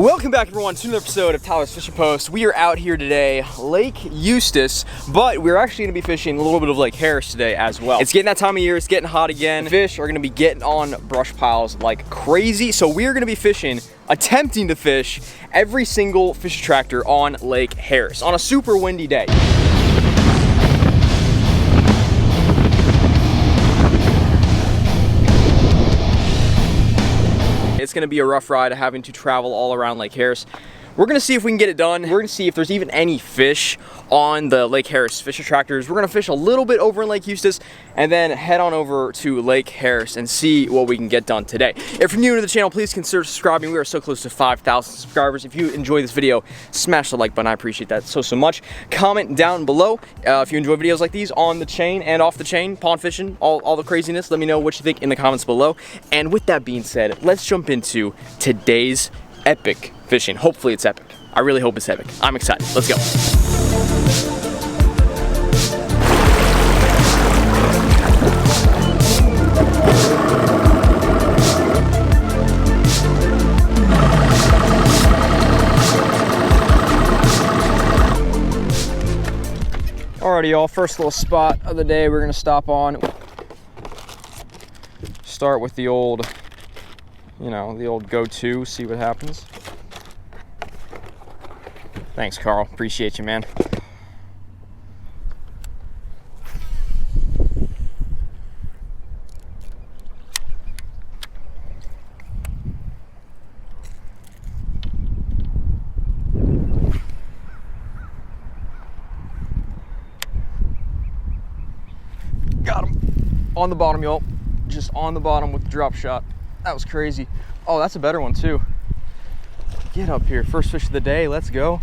Welcome back everyone to another episode of Tyler's Fishing Post. We are out here today, Lake Eustis, but we're actually gonna be fishing a little bit of Lake Harris today as well. It's getting that time of year, it's getting hot again. Fish are gonna be getting on brush piles like crazy. So we're gonna be attempting to fish every single fish attractor on Lake Harris on a super windy day. It's gonna be a rough ride having to travel all around Lake Harris. We're gonna see if we can get it done. We're gonna see if there's even any fish on the Lake Harris fish attractors. We're gonna fish a little bit over in Lake Eustis and then head on over to Lake Harris and see what we can get done today. If you're new to the channel, please consider subscribing. We are so close to 5,000 subscribers. If you enjoy this video, smash the like button. I appreciate that so much. Comment down below if you enjoy videos like these on the chain and off the chain, pond fishing, all the craziness. Let me know what you think in the comments below. And with that being said, let's jump into today's epic fishing. Hopefully it's epic. I really hope it's epic. I'm excited. Let's go. Alrighty y'all, first little spot of the day we're gonna stop on. Start with the old, the old go-to, see what happens. Thanks, Carl. Appreciate you, man. Got him. On the bottom, y'all. Just on the bottom with the drop shot. That was crazy. Oh, that's a better one, too. Get up here. First fish of the day. Let's go.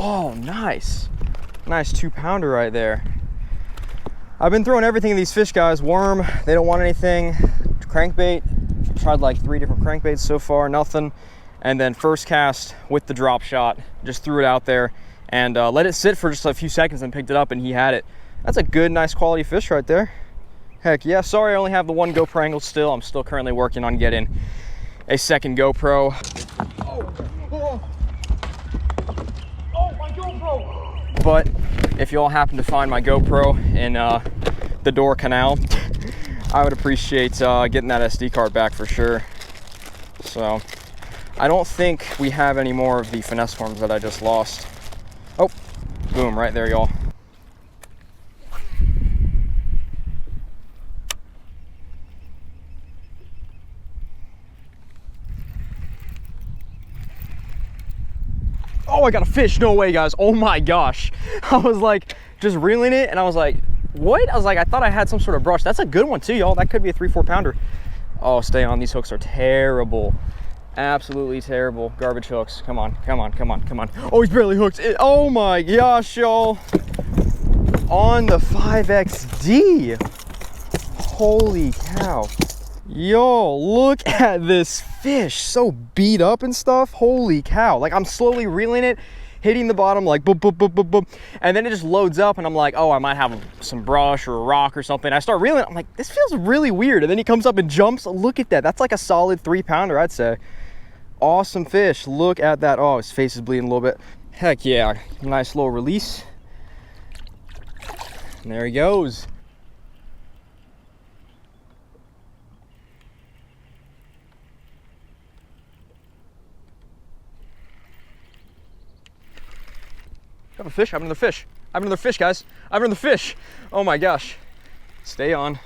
Oh, nice. Nice 2-pounder right there. I've been throwing everything in these fish, guys. Worm, they don't want anything. Crankbait, tried like 3 different crankbaits so far, nothing. And then first cast with the drop shot, just threw it out there and let it sit for just a few seconds and picked it up and he had it. That's a good, nice quality fish right there. Heck yeah. Sorry I only have the one GoPro angle still. I'm still currently working on getting a second GoPro. Oh, my GoPro! But if you all happen to find my GoPro in the Door Canal, I would appreciate getting that SD card back for sure. So, I don't think we have any more of the finesse worms that I just lost. Oh, boom, right there, y'all. Oh, I got a fish. No way, guys. Oh my gosh. I was like just reeling it and I was like, what? I was like, I thought I had some sort of brush. That's a good one too, y'all. That could be a 3-4 pounder. Oh, stay on. These hooks are terrible. Absolutely terrible. Garbage hooks. Come on, come on, come on, come on. Oh, he's barely hooked. Oh my gosh, y'all. On the 5XD. Holy cow. Yo, look at this fish, so beat up and stuff. Holy cow. Like, I'm slowly reeling it, hitting the bottom like boop, boop, boop, boop, boop. And then it just loads up and I'm like, oh, I might have some brush or a rock or something. I start reeling it. I'm like, this feels really weird. And then he comes up and jumps. Look at that. That's like a solid 3-pounder, I'd say. Awesome fish. Look at that. Oh, his face is bleeding a little bit. Heck yeah. Nice little release. And there he goes. I have a fish. I have another fish. I have another fish, guys. I have another fish. Oh my gosh. Stay on.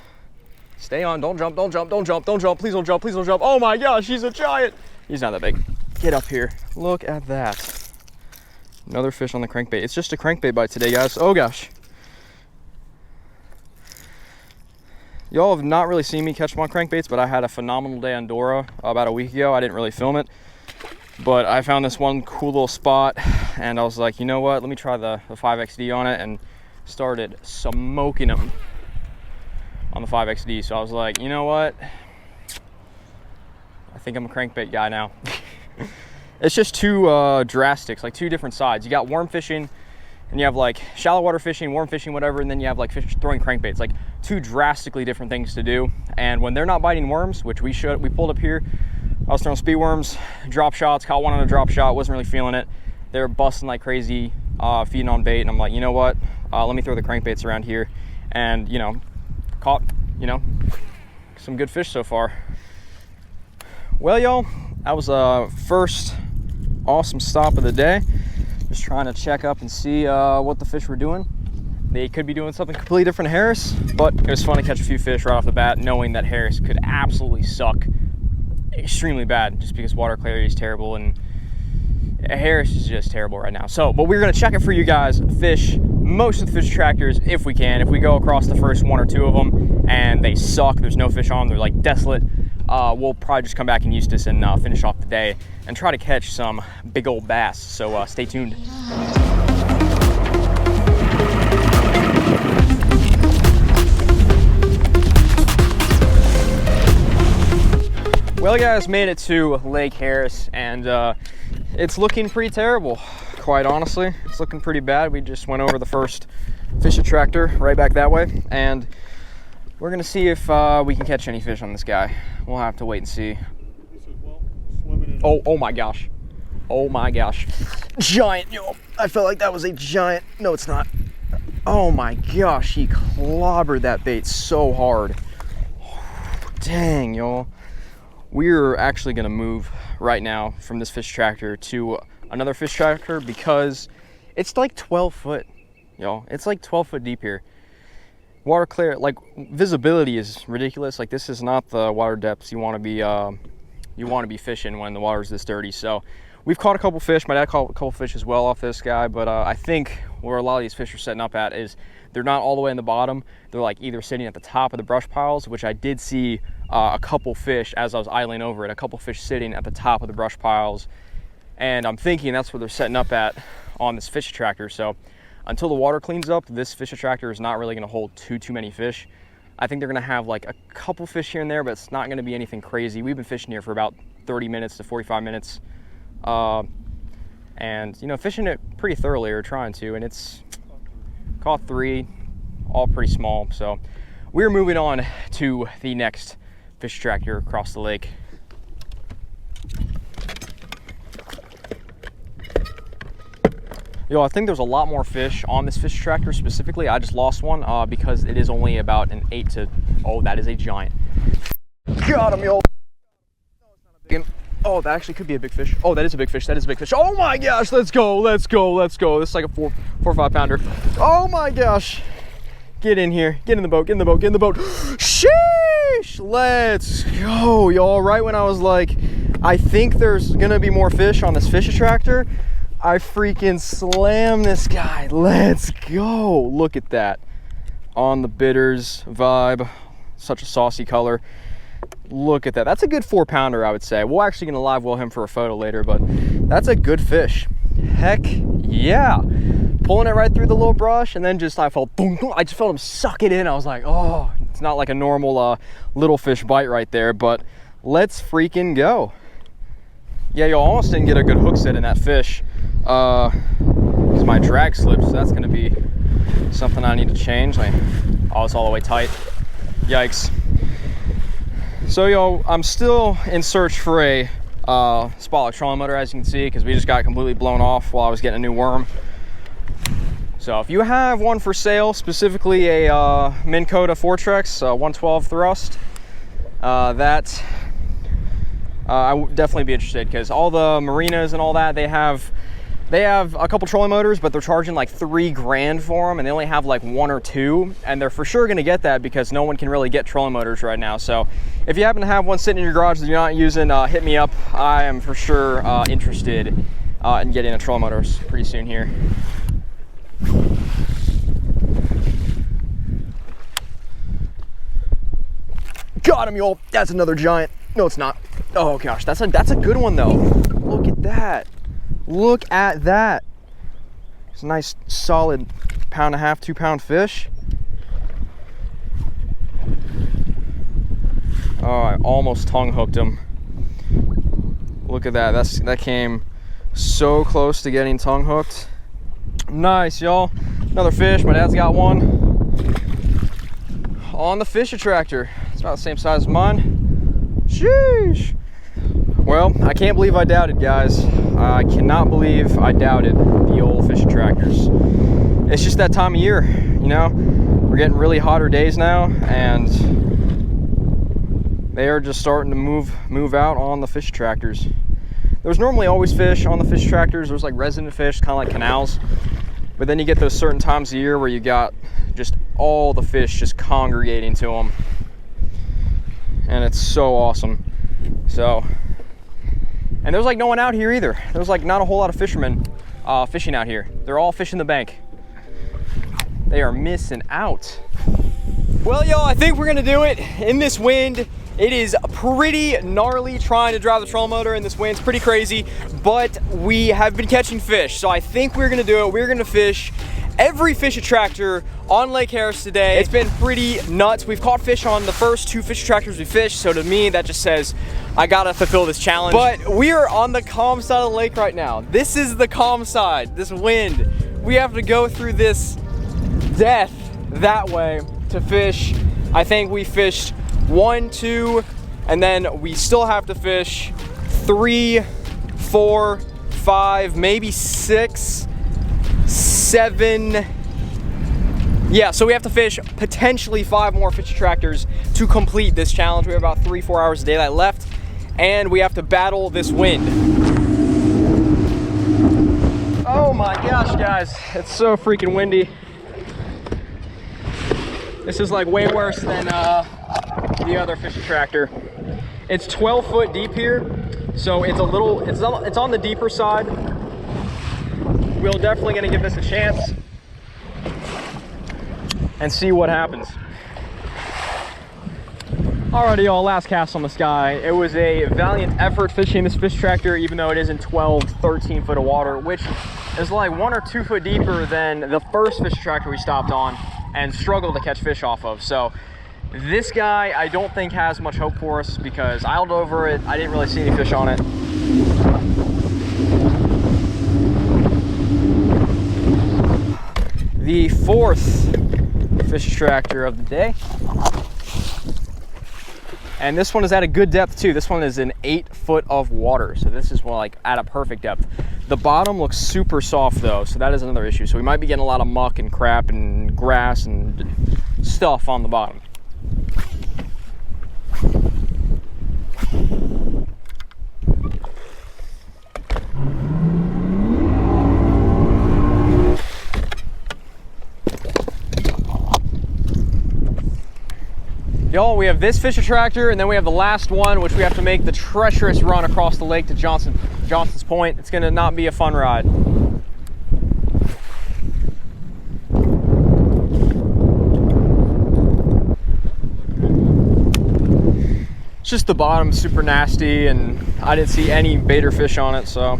Stay on. Don't jump. Don't jump. Don't jump. Don't jump. Please don't jump. Please don't jump. Oh my gosh. He's a giant. He's not that big. Get up here. Look at that. Another fish on the crankbait. It's just a crankbait bite today, guys. Oh gosh. Y'all have not really seen me catch my crankbaits, but I had a phenomenal day on Dora about a week ago. I didn't really film it, but I found this one cool little spot and I was like, you know what, let me try the 5XD on it, and started smoking them on the 5XD. So I was like, you know what, I think I'm a crankbait guy now. It's just two drastic, like two different sides. You got worm fishing and you have like shallow water fishing, worm fishing, whatever, and then you have like fish throwing crankbaits, like two drastically different things to do. And when they're not biting worms, which we pulled up here I was throwing speed worms, drop shots, caught one on a drop shot, wasn't really feeling it. They were busting like crazy, feeding on bait, and I'm like, you know what? Let me throw the crankbaits around here, and you know, caught, you know, some good fish so far. Well, y'all, that was a first awesome stop of the day. Just trying to check up and see what the fish were doing. They could be doing something completely different to Harris, but it was fun to catch a few fish right off the bat, knowing that Harris could absolutely suck extremely bad just because water clarity is terrible, and Harris is just terrible right now. So, but we're gonna check it for you guys, fish most of the fish attractors if we can. If we go across the first one or two of them and they suck, there's no fish on them, they're like desolate, we'll probably just come back in Eustis and finish off the day and try to catch some big old bass. So stay tuned. Well, guys, made it to Lake Harris, and it's looking pretty terrible, quite honestly. It's looking pretty bad. We just went over the first fish attractor right back that way, and we're gonna see if we can catch any fish on this guy. We'll have to wait and see. Oh my gosh. Oh my gosh. Giant, yo. I felt like that was a giant. No, it's not. Oh my gosh, he clobbered that bait so hard. Dang, y'all. We're actually gonna move right now from this fish tractor to another fish tractor because it's like 12 foot, y'all. It's like 12 foot deep here. Water clear, like visibility is ridiculous. Like this is not the water depths you want to be fishing when the water's this dirty. So we've caught a couple fish. My dad caught a couple fish as well off this guy, but I think where a lot of these fish are setting up at is they're not all the way in the bottom. They're like either sitting at the top of the brush piles, which I did see a couple fish as I was idling over it, a couple fish sitting at the top of the brush piles. And I'm thinking that's where they're setting up at on this fish attractor. So until the water cleans up, this fish attractor is not really gonna hold too many fish. I think they're gonna have like a couple fish here and there, but it's not gonna be anything crazy. We've been fishing here for about 30 minutes to 45 minutes. And you know, fishing it pretty thoroughly, or trying to, and it's caught 3, all pretty small. So we're moving on to the next fish attractor across the lake. Yo, I think there's a lot more fish on this fish attractor specifically. I just lost one because it is only about an 8 to, oh, that is a giant. Got him, yo. Oh, that actually could be a big fish. Oh, that is a big fish. That is a big fish. Oh my gosh, let's go, let's go, let's go. This is like a 4 or 5 pounder. Oh my gosh. Get in here, get in the boat, get in the boat, get in the boat. Sheesh, let's go, y'all. Right when I was like, I think there's gonna be more fish on this fish attractor, I freaking slammed this guy. Let's go. Look at that. On the bitters vibe. Such a saucy color. Look at that. That's a good 4 pounder, I would say. We're actually gonna live well him for a photo later, but that's a good fish. Heck yeah. Pulling it right through the little brush, and then just I just felt him suck it in. I was like, oh, it's not like a normal little fish bite right there, but let's freaking go. Yeah, you almost didn't get a good hook set in that fish because my drag slipped, so that's gonna be something I need to change. Like, oh, it's all the way tight. Yikes. So, yo, I'm still in search for a spot-lock trolling motor, as you can see, because we just got completely blown off while I was getting a new worm. So if you have one for sale, specifically a Minn Kota Fortrex 112 thrust, I would definitely be interested, because all the marinas and all that, they have a couple trolling motors, but they're charging like $3 grand for them, and they only have like 1 or 2, and they're for sure going to get that because no one can really get trolling motors right now. So if you happen to have one sitting in your garage that you're not using, hit me up. I am for sure interested in getting a trolling motor pretty soon here. Got him, y'all. That's another giant. No, it's not. Oh gosh, that's a good one though. Look at that. Look at that. It's a nice solid 1.5 to 2 pound fish. Oh, I almost tongue hooked him. Look at that. That came so close to getting tongue hooked. Nice, y'all. Another fish. My dad's got one on the fish attractor. It's about the same size as mine. Sheesh. Well, I can't believe I doubted, guys. I cannot believe I doubted the old fish attractors. It's just that time of year, you know? We're getting really hotter days now, and they are just starting to move out on the fish attractors. There's normally always fish on the fish attractors. There's like resident fish, kind of like canals. But then you get those certain times of year where you got just all the fish just congregating to them. And it's so awesome. So, and there's like no one out here either. There's like not a whole lot of fishermen fishing out here. They're all fishing the bank. They are missing out. Well, y'all, I think we're gonna do it in this wind. It is pretty gnarly trying to drive the trolling motor in this wind. It's pretty crazy, but we have been catching fish. So I think we're gonna do it. We're gonna fish every fish attractor on Lake Harris today. It's been pretty nuts. We've caught fish on the first 2 fish attractors we fished. So to me, that just says I gotta fulfill this challenge. But we are on the calm side of the lake right now. This is the calm side, this wind. We have to go through this death that way to fish. I think we fished 1, 2, and then we still have to fish 3, 4, 5, maybe 6, 7. Yeah, so we have to fish potentially 5 more fish attractors to complete this challenge. We have about 3-4 hours of daylight left, and we have to battle this wind. Oh my gosh, guys, it's so freaking windy. This is like way worse than the other fish attractor. It's 12 foot deep here, so it's on the deeper side. We're definitely gonna give this a chance and see what happens. Alrighty, y'all, last cast on the sky. It was a valiant effort fishing this fish attractor, even though it is in 12, 13 foot of water, which is like 1 or 2 foot deeper than the first fish attractor we stopped on and struggled to catch fish off of. So this guy, I don't think has much hope for us because I held over it. I didn't really see any fish on it. The 4th fish attractor of the day. And this one is at a good depth too. This one is in 8 foot of water. So this is like at a perfect depth. The bottom looks super soft though, so that is another issue. So we might be getting a lot of muck and crap and grass and stuff on the bottom. Y'all, we have this fish attractor, and then we have the last one, which we have to make the treacherous run across the lake to Johnson's Point. It's gonna not be a fun ride. It's just the bottom super nasty, and I didn't see any baiter fish on it, so.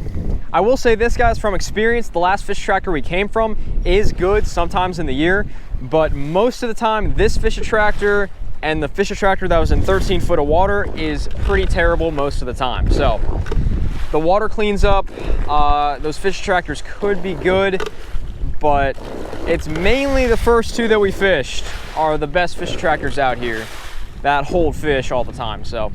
I will say this, guys, from experience, the last fish attractor we came from is good sometimes in the year, but most of the time, this fish attractor and the fish attractor that was in 13 foot of water is pretty terrible most of the time. So the water cleans up. Those fish attractors could be good, but it's mainly the first 2 that we fished are the best fish attractors out here that hold fish all the time. So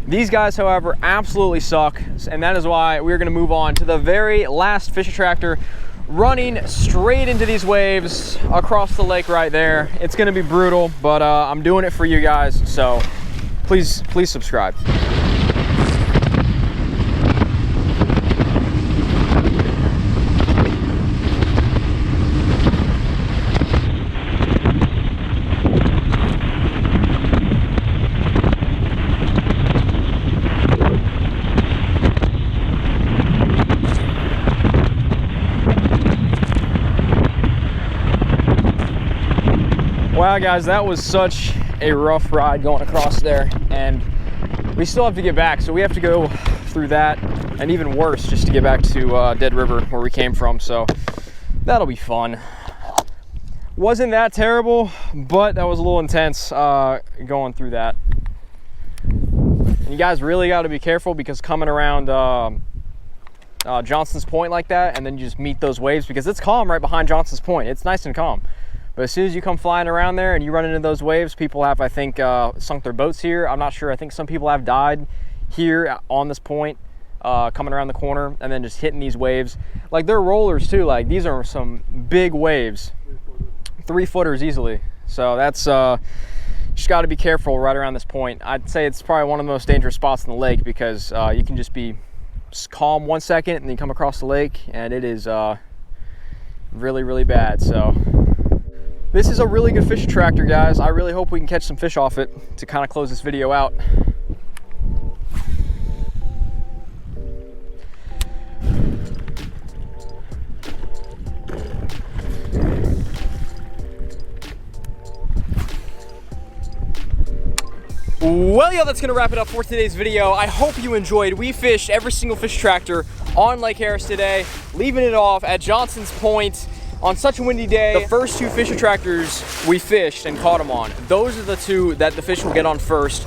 these guys, however, absolutely suck, and that is why we're gonna move on to the very last fish attractor, running straight into these waves across the lake right there. It's gonna be brutal, but I'm doing it for you guys, so please subscribe. Wow, guys, that was such a rough ride going across there, and we still have to get back, so we have to go through that, and even worse, just to get back to Dead River where we came from, so that'll be fun. Wasn't that terrible, but that was a little intense going through that. And you guys really got to be careful, because coming around Johnson's Point like that, and then you just meet those waves, because it's calm right behind Johnson's Point. It's nice and calm. But as soon as you come flying around there and you run into those waves, people have, I think, sunk their boats here. I'm not sure. I think some people have died here on this point, coming around the corner, and then just hitting these waves. Like, they're rollers too. Like, these are some big waves, 3-footers easily. So that's just got to be careful right around this point. I'd say it's probably one of the most dangerous spots in the lake, because you can just be calm 1 second and then you come across the lake and it is really, really bad. So this is a really good fish attractor, guys. I really hope we can catch some fish off it to kind of close this video out. Well, yo, that's gonna wrap it up for today's video. I hope you enjoyed. We fished every single fish attractor on Lake Harris today, leaving it off at Johnson's Point on such a windy day. The first 2 fish attractors we fished and caught them on, those are the 2 that the fish will get on first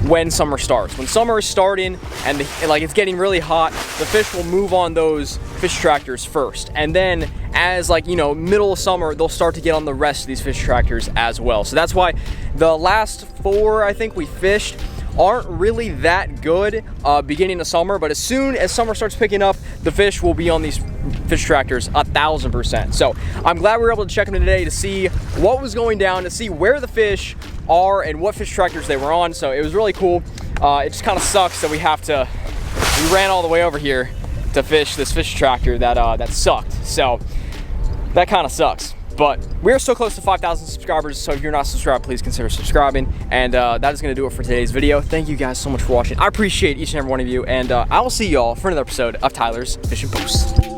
when summer starts. When summer is starting and it's getting really hot, the fish will move on those fish attractors first. And then as middle of summer, they'll start to get on the rest of these fish attractors as well. So that's why the last 4 I think we fished aren't really that good beginning of summer, but as soon as summer starts picking up, the fish will be on these fish attractors 1000%. So I'm glad we were able to check them today to see what was going down, to see where the fish are and what fish attractors they were on. So it was really cool. It just kind of sucks that we ran all the way over here to fish this fish attractor that sucked. So that kind of sucks. But we're so close to 5,000 subscribers, so if you're not subscribed, please consider subscribing. And that is going to do it for today's video. Thank you guys so much for watching. I appreciate each and every one of you, and I will see y'all for another episode of Tyler's Fishing Post.